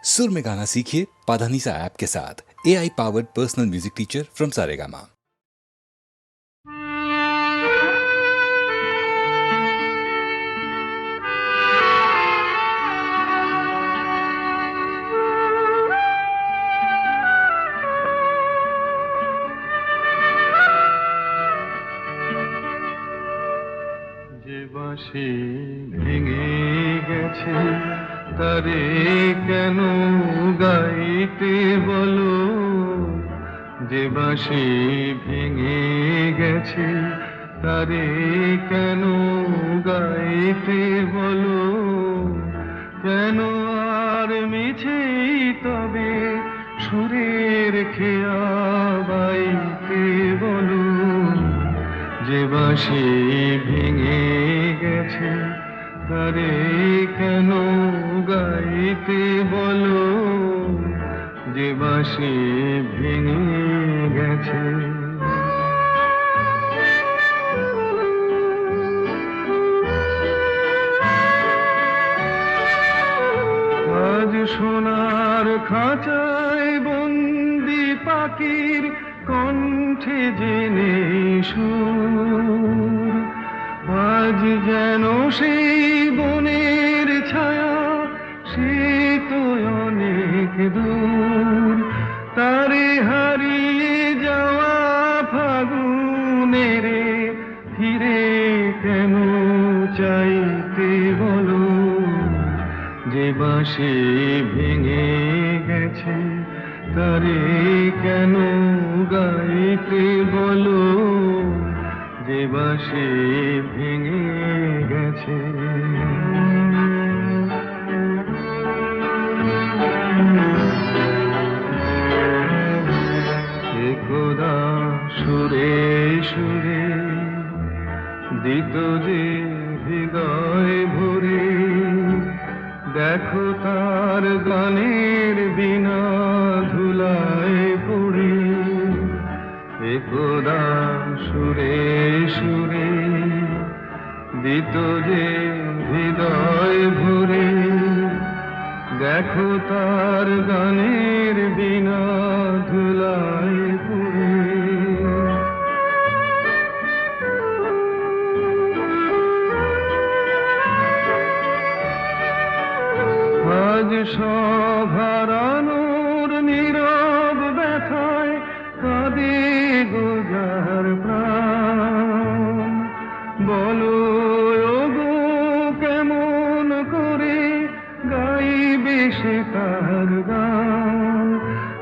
सुर में गाना सीखिए पाधानीसा ऐप के साथ। AI powered personal music teacher from Saregama. বাঁশি ভেঙে গেছে তারে কেন গাইতে বলো, যে বাঁশি ভেঙে গেছে তারে কেন গাইতে বলো, কেন আর মিছেই তবে সুরের খেয়া বাইতে বলো, যে বাঁশি ভেঙে গেছে তারে কেন গাইতে বলো, যে বাঁশি ভেঙে গেছে। আজ সোনার খাঁচায় বন্দি পাখির কণ্ঠে জেনে সুর, আজ যেন সেই বনের ছায়া সে তো অনেক দূর, তারে হারিয়ে যাওয়া ফাগুনের ফিরে কেন চাইতে বলো, যে বাঁশি ভেঙে গেছে তারে কেন গাইতে বলো, যে বাঁশি ভেঙে গেছে। একদা সুরে সুরে দিত যে হৃদয় ভরে, দেখো তার গানের বিনা ধুলায় পড়ে, একদা সুরে সুরে দিত যে হৃদয় ভরে, দেখো তার গানের বিনা ধুলায় পড়ে। আজ সব হারানোর নীরব ব্যথায় কাঁদে গোজার প্রাণ, বলো ওগো কেমন করে গাইবে সে তার গান,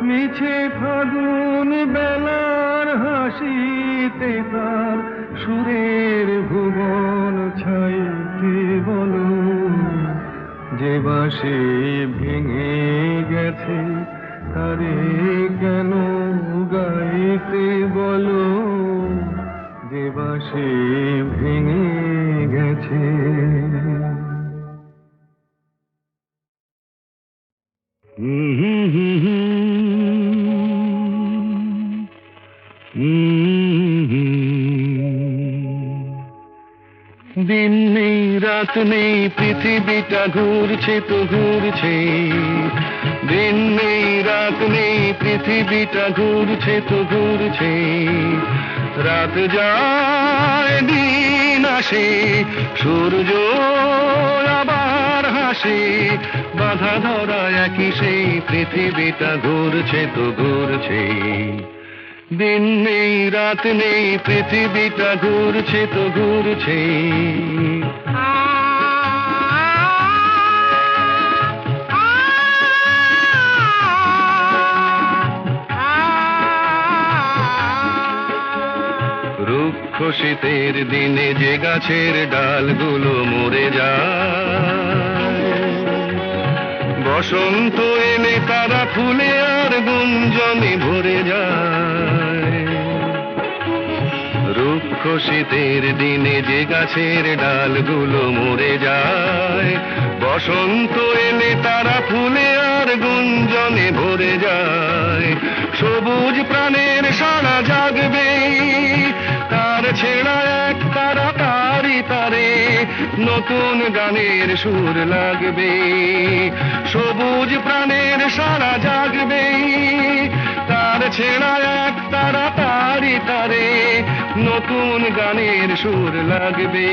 মিছে ফাগুন বেলার হাসিতে তার সুরের ভুবন ছাইতে বলো, যে বাঁশি ভেঙে গেছে তারে কেন গাইতে বলো, যে বাঁশি ভেঙে গেছে। দিন নেই রাত নেই পৃথিবীটা ঘুরছে তো ঘুরছে, দিন নেই রাত নেই পৃথিবীটা ঘুরছে তো ঘুরছে, রাত যায় দিন আসে সূর্য আবার হাসে, বাধা ধরা একই সেই পৃথিবীটা ঘুরছে তো ঘুরছে, দিন নেই রাত নেই পৃথিবীটা ঘুরছে তো ঘুরছে। রুক্ষ শীতের দিনে যে গাছের ডালগুলো মরে যায়, বসন্ত এলে তারা ফুলে আর গুঞ্জনে ভরে যায়। রুক্ষ শীতের দিনে যে গাছের ডালগুলো মরে যায়, বসন্ত এলে তারা ফুলে আর গুঞ্জনে ভরে যায়। সবুজ প্রাণের সারা জাগবে, তার ছেঁড়া এক তারা তারই তারে নতুন গানের সুর লাগবে, সবুজ প্রাণের সারা জাগবে, তার ছেঁড়া এক তাড়াতাড়ি তারে নতুন গানের সুর লাগবে।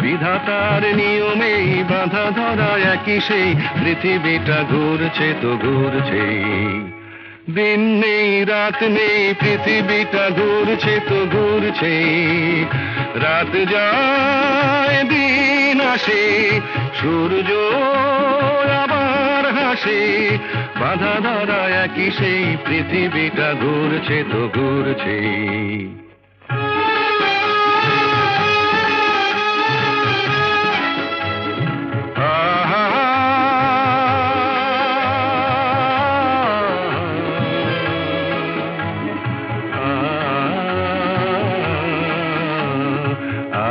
বিধাতার নিয়মে বাঁধা ধরা একই সেই পৃথিবীটা ঘুরছে তো ঘুরছে, দিন নেই রাত নেই পৃথিবীটা ঘুরছে তো ঘুরছে, রাত যায় দিন আসে সূর্য আবার হাসে, বাঁধা ধরা একই সেই পৃথিবীটা ঘুরছে তো ঘুরছে।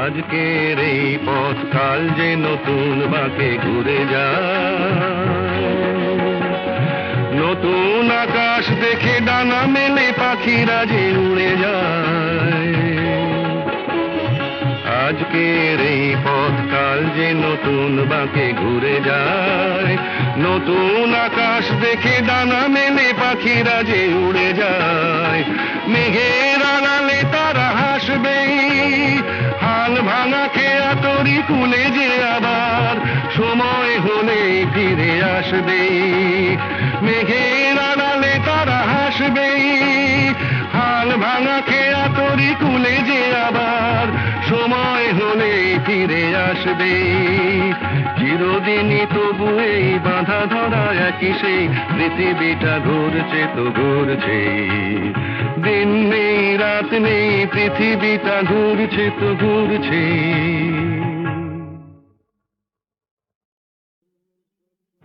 আজকের এই পথ কাল যে নতুন বাঁকে ঘুরে যায়, নতুন আকাশ দেখে ডানা মেলে পাখিরা যে উড়ে যায়। আজকের এই পথ কাল যে নতুন বাঁকে ঘুরে যায়, নতুন আকাশ দেখে ডানা মেলে পাখিরা যে উড়ে যায়। মেঘের আড়ালে তারা হাসবে, হাল ভাঙা খেয়া তরি কুলে যে আবার সময় হলে ফিরে আসবে। মেঘের আড়ালে তারা হাসবে, হাল ভাঙা খেয়া তরি কুলে যে আবার সময় হলে ফিরে আসবে। চিরদিনই তবু এই বাঁধা ধরা একই সেই পৃথিবীটা ঘুরছে তো ঘুরছে, দিন নেই রাত নেই পৃথিবীটা ঘুরছে তো ঘুরছে।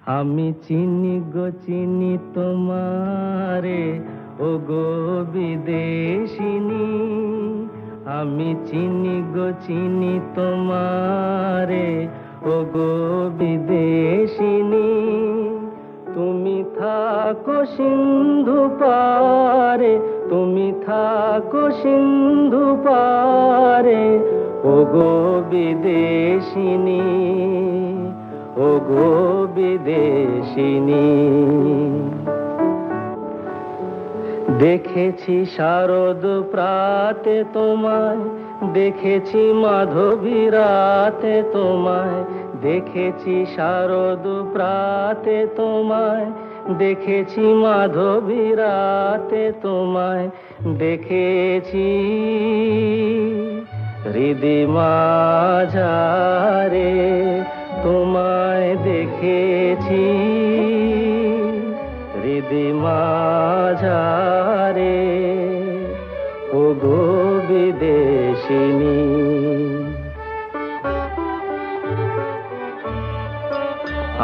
আমি চিনি গো চিনি তোমারে, ও গো বিদেশিনী। আমি চিনি গো চিনি তোমারে, ও গো বিদেশিনী। তুমি থাকো সিন্ধু পারে, তুমি থাকো সিন্ধু পারে, ও গো বিদেশিনী, ও গো বিদেশিনী। দেখেছি শারদ প্রাতে তোমায়, দেখেছি মাধবী রাতে তোমায়, দেখেছি শারদ প্রাতে তোমায়, দেখেছি মাধবী রাতে তোমায়, দেখেছি হৃদি মাঝারে তোমায়, দেখেছি হৃদি মাঝারে, ও গো বিদেশিনী।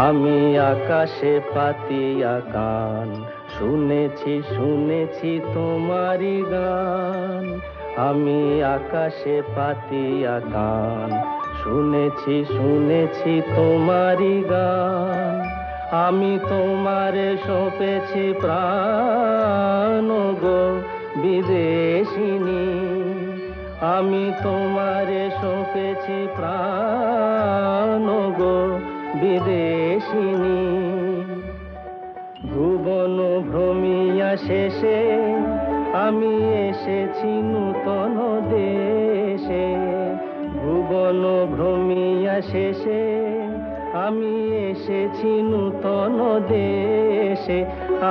আমি আকাশে পাতিয়া গান, শুনেছি শুনেছি তোমারি গান। আমি আকাশে পাতিয়া গান, শুনেছি শুনেছি তোমারি গান। আমি তোমারে সঁপেছি প্রাণ, গো বিদেশিনী। আমি তোমারে সঁপেছি প্রাণ, গো বিদেশিনী। ভুবন ভ্রমিয়া শেষে আমি এসেছি নূতন দেশে। ভুবন ভ্রমিয়া শেষে আমি এসেছি নূতন দেশে।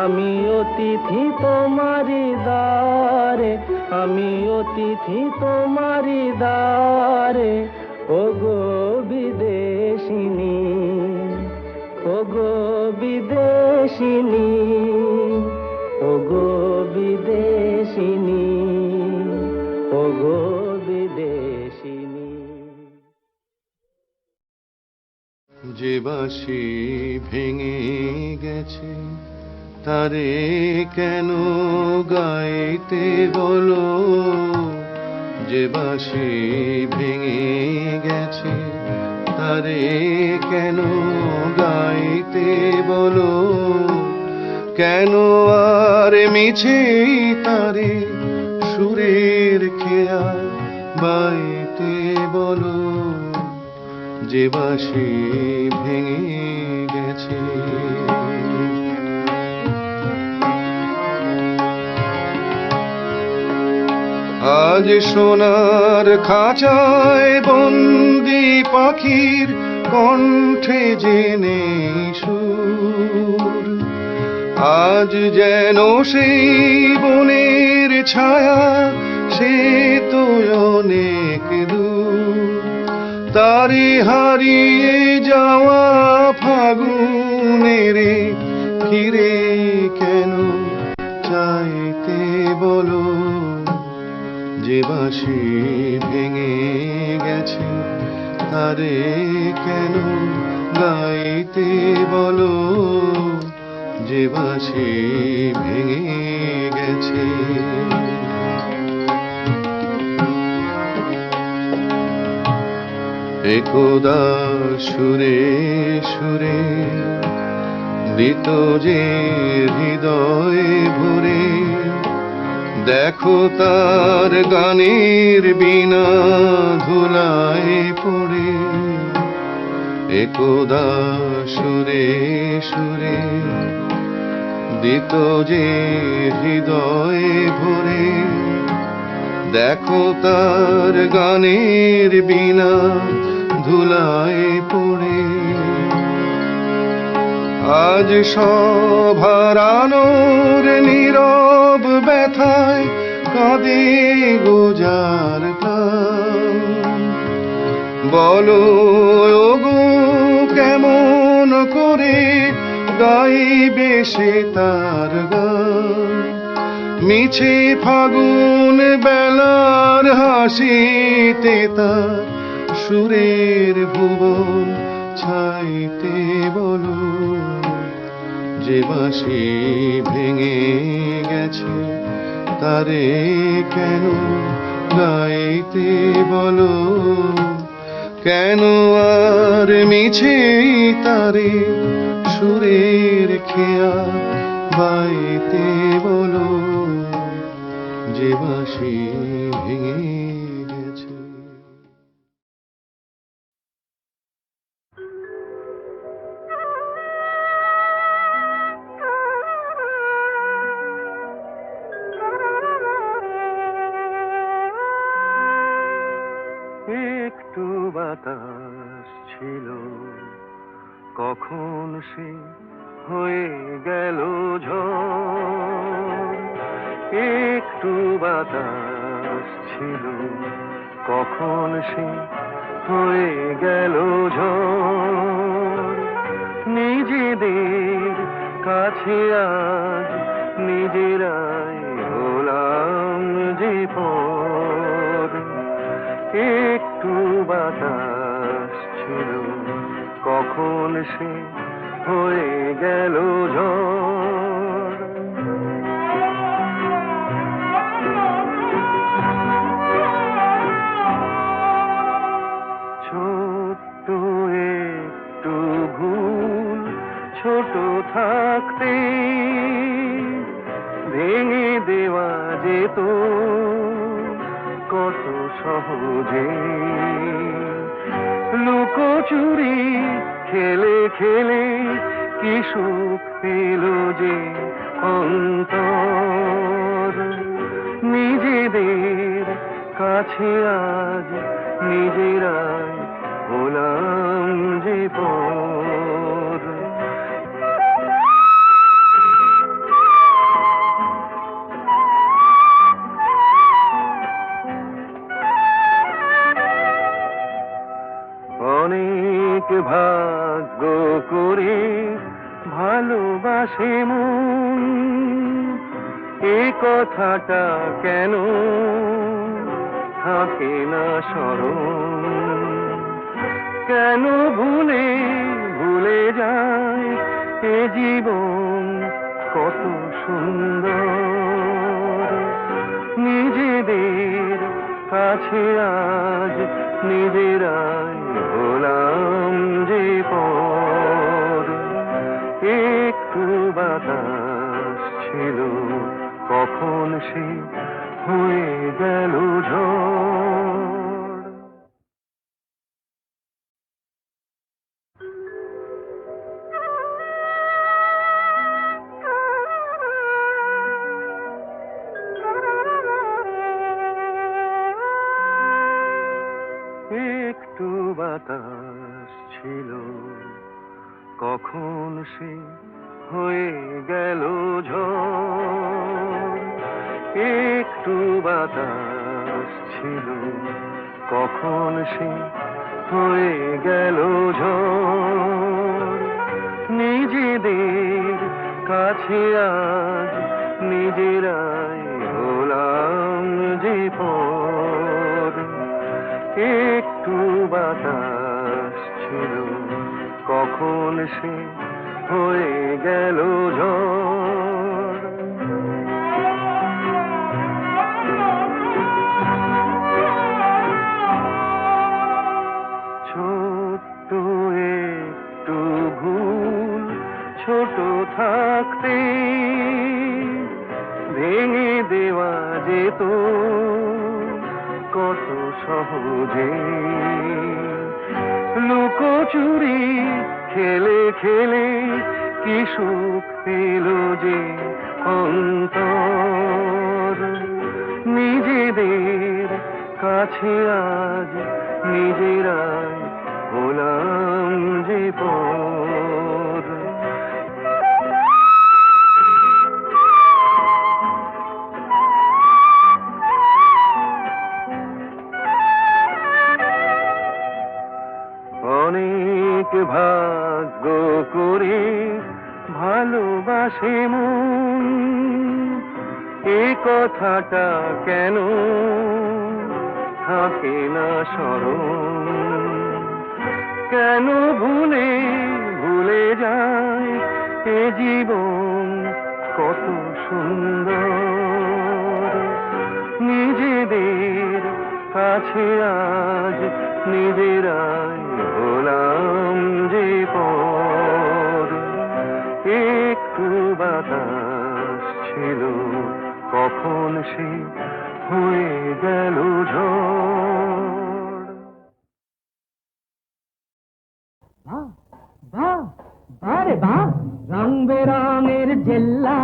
আমি অতিথি তোমারি দ্বারে, আমি অতিথি তোমারি দ্বারে, ও গো বিদেশিনী, ও গো বিদেশিনী, ও গো বিদেশিনী, ও গো বিদেশিনী। যে বাঁশি ভেঙে গেছে তারে কেন গাইতে বলো, যে বাঁশি ভেঙে গেছে তারে কেন গাইতে বলো। কেন আর মিছে তারে সুরের খেয়া বাইতে বলো। যে বাঁশি ভেঙে গেছে। আজ সোনার খাঁচায় বন্দি পাখির কণ্ঠে জেনে সুর, আজ যেন সেই বনের ছায়া সে তো অনেক দূর। তারে হারিয়ে যাওয়া ফাগুনের ফিরে কেন চাইতে বলো, যে বাঁশি ভেঙে গেছে তারে কেন গাইতে বলো, যে বাঁশি ভেঙে গেছে। একদা সুরে সুরে দিত যে হৃদয় ভরে, দেখো তার গানের বিনা ধুলায় পড়ে। একদা সুরে সুরে দিত যে হৃদয় ভরে, দেখো তার গানের বিনা ধুলায় পড়ে। আজ সব হারানোর নীরব ব্যথায় কাঁদে গোজার প্রাণ। বলো ওগো কেমন করে গাইবে সে তার গান, মিছে ফাগুন বেলার হাসিতে তার সুরের ভুবন ছাইতে বলো, যে বাঁশি ভেঙে গেছে তারে কেন গাইতে বলো, কেন আর মিছে তারে সুরের খেয়া বাইতে বলো, যে বাঁশি ভেঙে গেছে। একটু বাতাস ছিল, কখন সে হয়ে গেল ঝড়। একটু বাতাস ছিল, কখন সে হয়ে গেল ঝড়। নিজেদের কাছে আজ নিজেরাই হলাম যে পর। একটু বাতাস ছিল, কখন সে হয়ে গেল ঝড়। ছোট্ট একটু ভুল ছোট থাকতে ভেঙে দেওয়া যেত কত সহজে। লুকোচুরি খেলে খেলে কি সুখ পেল যে অন্তর। নিজেদের কাছে আজ নিজেরাই হলাম যে পর। অনেক ভাগ্য করে ভালোবাসে মন, এ কথাটা কেন থাকে না স্মরণ। কেন ভুলে ভুলে যায় এ জীবন কত সুন্দর। নিজেদের কাছে আজ নিজেরাই হলাম যে পর। একটু বাতাস ছিল, কখন সে হয়ে গেল ঝড়। হয়ে গেল ঝড়। একটু বাতাস ছিল, কখন সে হয়ে গেল ঝড়। নিজেদের কাছে আজ নিজেরাই হলাম যে পর। একটু বাতাস ছিল, কখন সে হয়ে গেল ঝড়। ছোট্ট একটু ভুল ছোট থাকতে ভেঙে দেওয়া যেত কত সহজে। লুকোচুরি খেলে খেলে কি সুখ পেল যে অন্তর। নিজেদের কাছে আজ নিজেরাই হলাম যে পর। অনেক ভাগ্য করে ভালোবাসে মন, এ কথাটা কেন থাকে না স্মরণ। কেন ভুলে ভুলে যায় এ জীবন কত সুন্দর। নিজেদের কাছে আজ নিজেরাই হলাম যে পর। একটু বাতাস ছিল, কখন সে হয়ে গেল ঝড়। বাহ বাহ রে বাহ, রং বেরঙের জেল্লা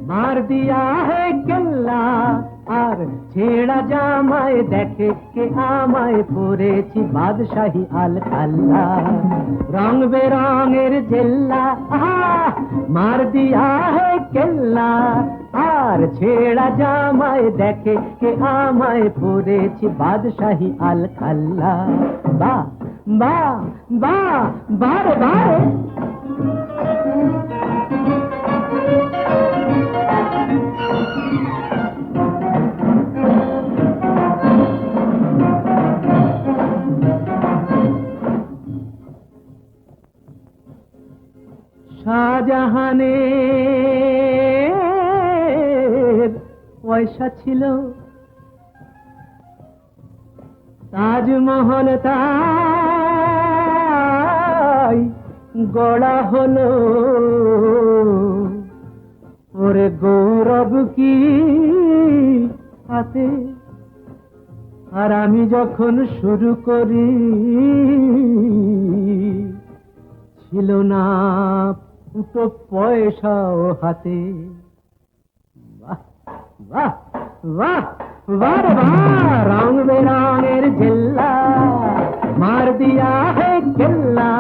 মার দিয়া হে কেল্লা। আর ছেঁড়া জামায় দেখে কে আমায় পরেছি বাদশাহী আল খাল্লা। রং বেরঙের জেল্লা মার দিয়া হে কেল্লা। আর ছেঁড়া জামায় দেখে কে আমায় পরেছি বাদশাহী আল খাল্লা। বাহ বাহ বাহ বারে বারে। শাহজাহানের পয়সা ছিল, তাজমহল তাই গড়া হলো। ওরে গৌরব কি হাতে। আর আমি যখন শুরু করি ছিল না দুটো পয়সাও হাতে। বাহ বাহ বাহ বাহ রে বাহ, রং বেরঙের জেল্লা মার দিয়া হে কেল্লা।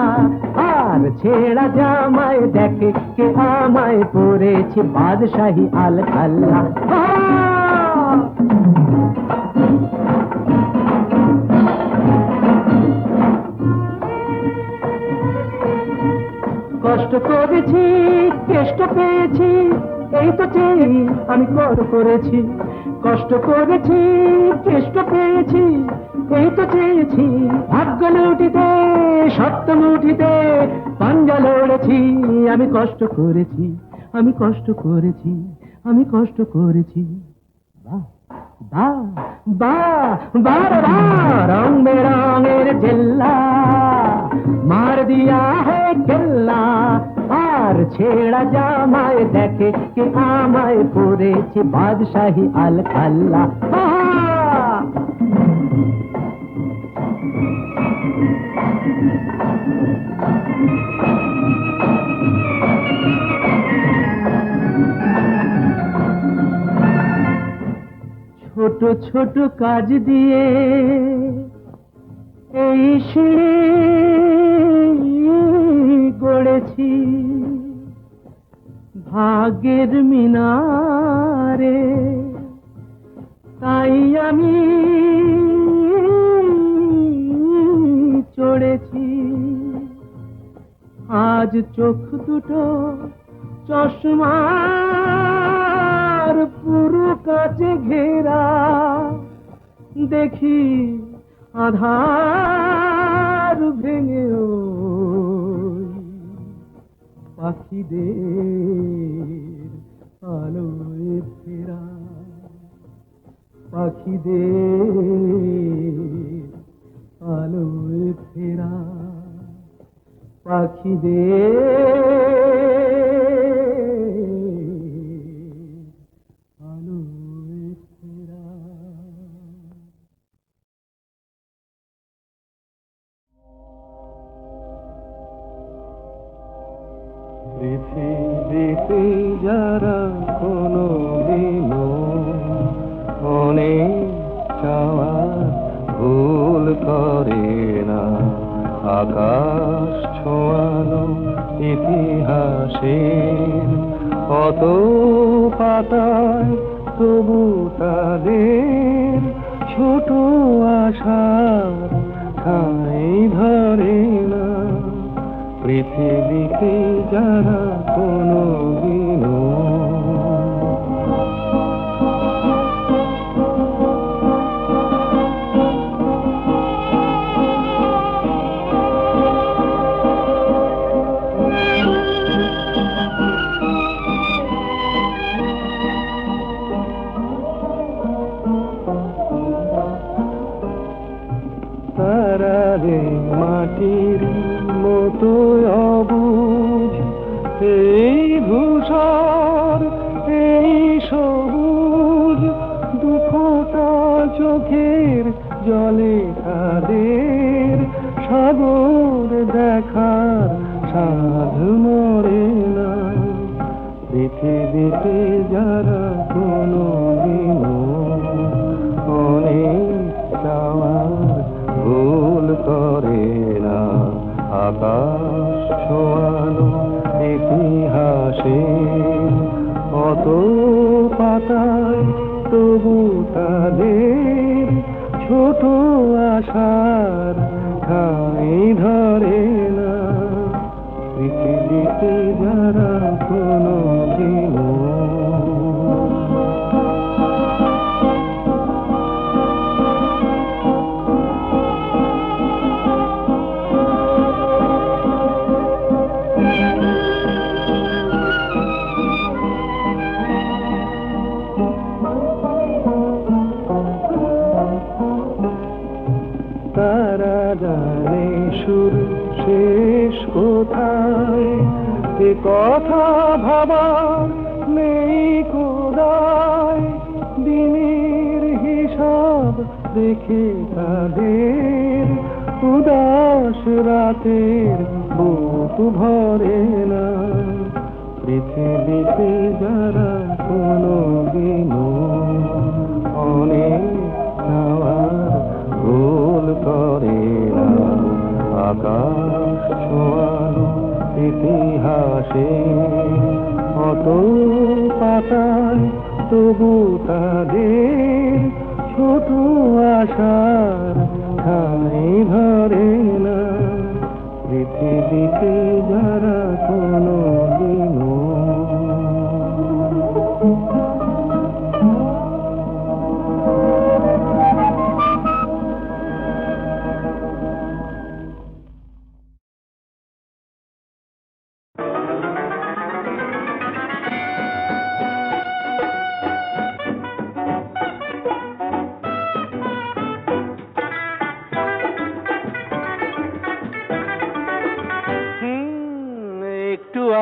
আর ছেঁড়া জামায় দেখে কে আমায় পরেছি বাদশাহী আল খাল্লা। কষ্ট করেছি কেষ্ট পেয়েছি, এই তো চেয়ে আমি কর করেছি। কষ্ট করেছি কেষ্ট পেয়েছি, এই তো চেয়েছি। ভাগ্য লুটিতে সত্য মুঠিতে পাঞ্জা লড়েছি। আমি কষ্ট করেছি, আমি কষ্ট করেছি, আমি কষ্ট করেছি। বাহ বাহ বাহ বাহ বাহ, রং বেরঙের জেল্লা মার দিয়া হে কেল্লা। আর ছেঁড়া জামায় দেখে কে আমায় পরেছি বাদশাহী আল খাল্লা। ছোট ছোট কাজ দিয়ে এই সিঁড়ি গড়েছি। ভাগ্যের মিনারে, তাই আমি চড়েছি। আজ চোখ দুটো চশমার পুরো কাছে ঘেরা, দেখি আধার ভেঙে ওই পাখিদের আলোয় ফেরা, পাখিদের আলোয় ফেরা, পাখিদের আলোয় ফেরা। পৃথিবীতে যারা কোনো দিনও অনেক চাওয়ার ভুল করে না, আকাশ ছোঁয়ানো ইতিহাসের কত পাতায় তবু তাদের ছোট আশার ঠাঁই ধরে না। পৃথিবীতে যারা কোনো দিনও তারারে মাটির মতো অবুঝ, এই ধূসর এই সবুজ, দুফোঁটা চোখের জলে তাদের সাগর দেখার সাধ মরে না। পৃথিবীতে যারা কোনো দিনও অনেক চাওয়ার ভুল করে না, আকাশ ছোঁয়ানো ইতিহাসে কত পাতায় তবু তাদের ছোট আশার ঠাঁই ধরে না। পৃথিবীতে যারা কোনো দিনও তারা জানে শুরু শেষ কোথায়, এ কথা ভাবার নেই কোদায়। দিনের হিসাব দেখে তাদের উদাস রাতের বুক ভরে না। পৃথিবীতে যারা কোনো দিনও অনেক চাওয়ার ভুল করে না, আকাশ ছোঁয়ানো ইতিহাসে কত পাতায় তবু তাদের ছোট আশার ঠাঁই ধরে না। পৃথিবীতে যারা কোনো দিনও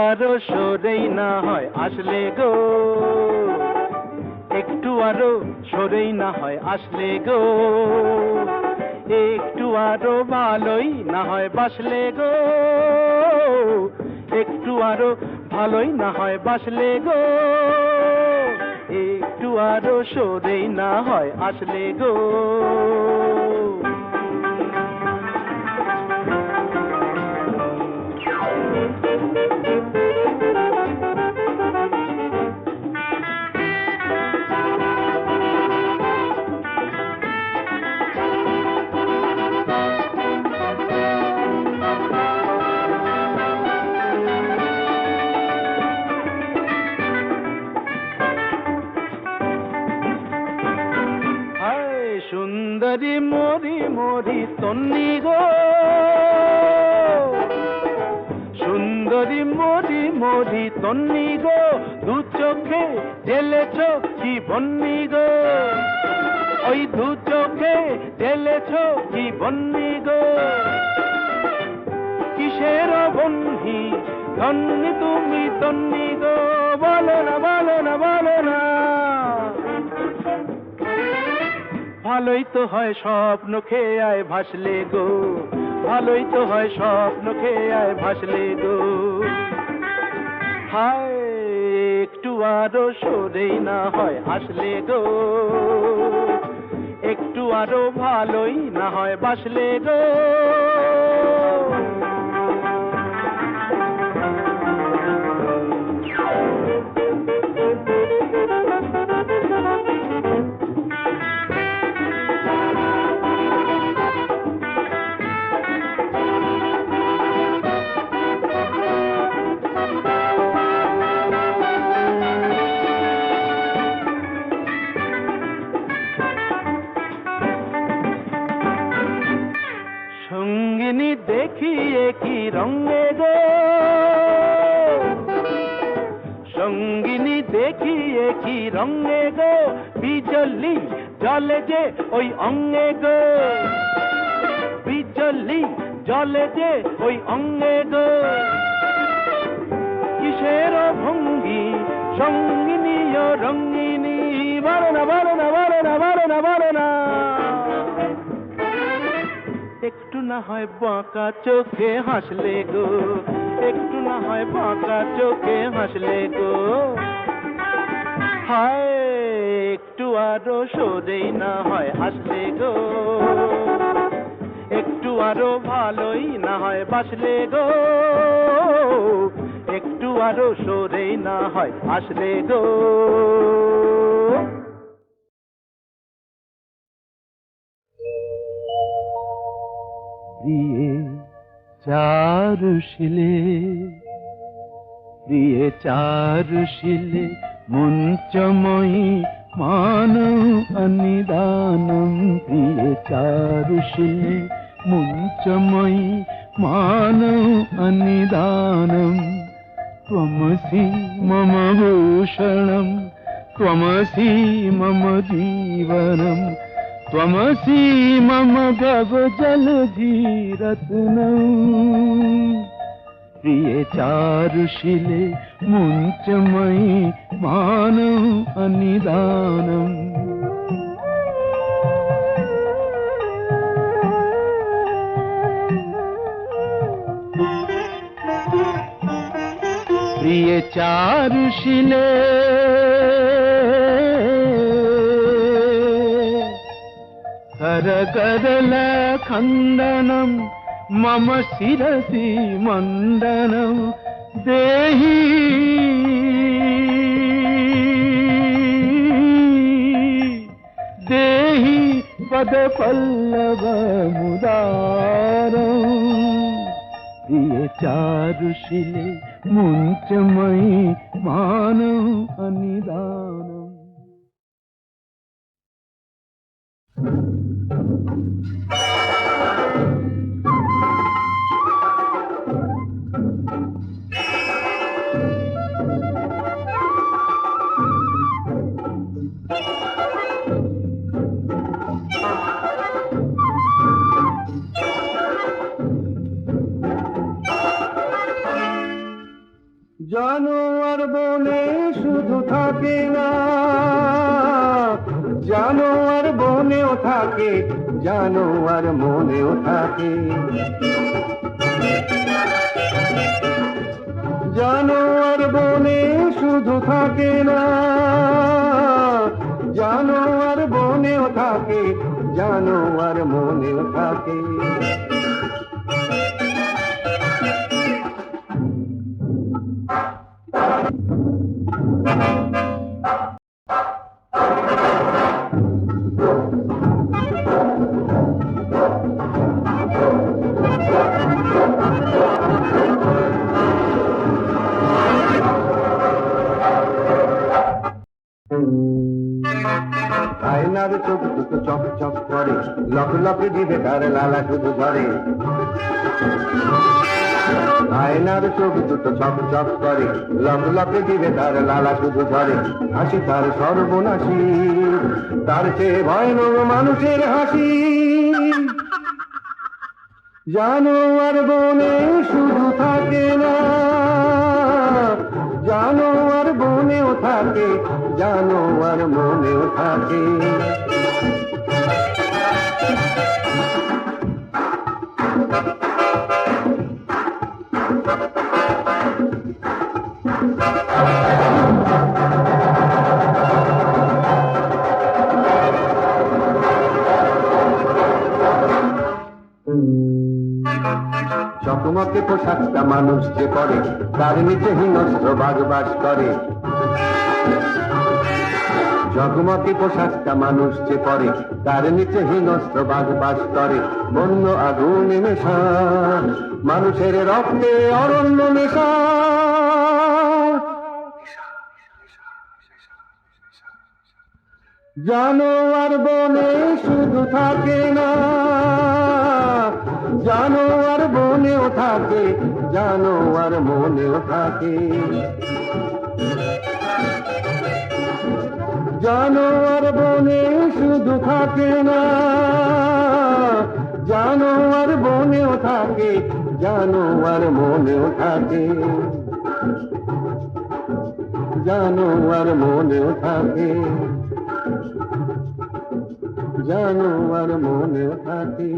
আরো সরেই না হয় আসলে গো, একটু আরো সরেই না হয় আসলে গো, একটু আরো ভালোই না হয় বাসলে গো, একটু আরো ভালোই না হয় বাসলে গো, একটু আরো সরেই না হয় আসলে গো। সুন্দরী মরি মরি তন্নি গো, সুন্দরী মরি মরি তন্নি গো, দু চোখে ঢেলেছ কি বন্নি গো, ওই দু চোখে ঢেলেছ কি বন্নি গো, কিসের বন্ধি ধন্যি তুমি তন্নি গো, বলো না বলো না বলো না। ভালোই তো হয় স্বপ্ন খেয়ে আয় ভাসলে গো, ভালোই তো হয় স্বপ্ন খেয়ে আয় ভাসলে গো, হায় একটু আরো সরেই না হয় আসলে গো, একটু আরো ভালোই না হয় বাসলে গো। সঙ্গিনী দেখিয়ে কি রঙে গো, সঙ্গিনী দেখিয়ে কি রঙে গো, বিজলি জলে যে ওই অঙ্গে গো, বিজলি জলে যে ওই অঙ্গে গো, কিসের ভঙ্গি সঙ্গিনী ও রঙ্গিনী, বলো না বলো না বলো না বলো না বলো না। একটু না হয় বাঁকা চোখে হাসলে গো, একটু না হয় বাঁকা চোখে হাসলে গো, হায় একটু আরো সরেই না হয় আসলে গো, একটু আরো ভালোই না হয় বাসলে গো, একটু আরো সরেই না হয় আসলে গো। প্রিয়ে চারুশিলে, প্রিয়ে চারুশিলে মুঞ্চময়ী মানৌ অনিদানম, প্রিয়ে চারুশিলে মুঞ্চময়ী মানৌ অনিদানম, ত্বমসি মম ভূষণম ত্বমসি মম জীবনম, ত্বমসি মম ভব জলধিরত্নম, প্রিয়ে চারুশিলে মুঞ্চময়ী মানৌ অনিদানম। প্রিয়ে চারুশিলে করকরল খণ্ডনম মম শিরসি মণ্ডনম, দেহি দেহি পদ পল্লব মুদারম, প্রিয়ে চারুশিলে মুঞ্চময়ী মানৌ অনিদানম। জানোয়ার বনে শুধু থাকে না, জানোয়ার বনেও থাকে, জানোয়ার মনেও থাকে, জানোয়ার বনে শুধু থাকে না, জানোয়ার বনেও থাকে, জানোয়ার মনেও থাকে। আয়নার চোখ দুটো চক চক করে, লক লকে দিবে তার লালা শুধু ঝরে। আয়নার চোখ দুটো চক চক করে, লক লকে দিবে তার লালা শুধু ঝরে। হাসি তার সর্বনাশী, তার চেয়ে ভয়ানক মানুষের হাসি। জানোয়ার বনে শুধু থাকে না, জানোয়ার বনেও থাকে, জানোয়ার মনেও থাকে। চকমকে পোশাকটা মানুষ যে পরে, তার নিচে হিংস্র বাঘ বাস করে। জগমগে পোশাকটা মানুষ যে পরে, তার নিচে হিংস্র বাঘ বাস করে। বন্য আগুনে মেশা মানুষের রক্তে অরণ্য মেশা। জানোয়ার বনে শুধু থাকে না, জানোয়ার বনেও থাকে, জানোয়ার মনেও থাকে। জানোয়ার বনে শুধু থাকে না, জানোয়ার বনেও থাকে, জানোয়ার মনেও থাকে। জানোয়ার মনেও থাকে, জানোয়ার মনেও থাকে,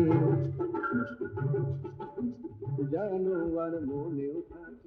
জানোয়ার মনেও থাকে।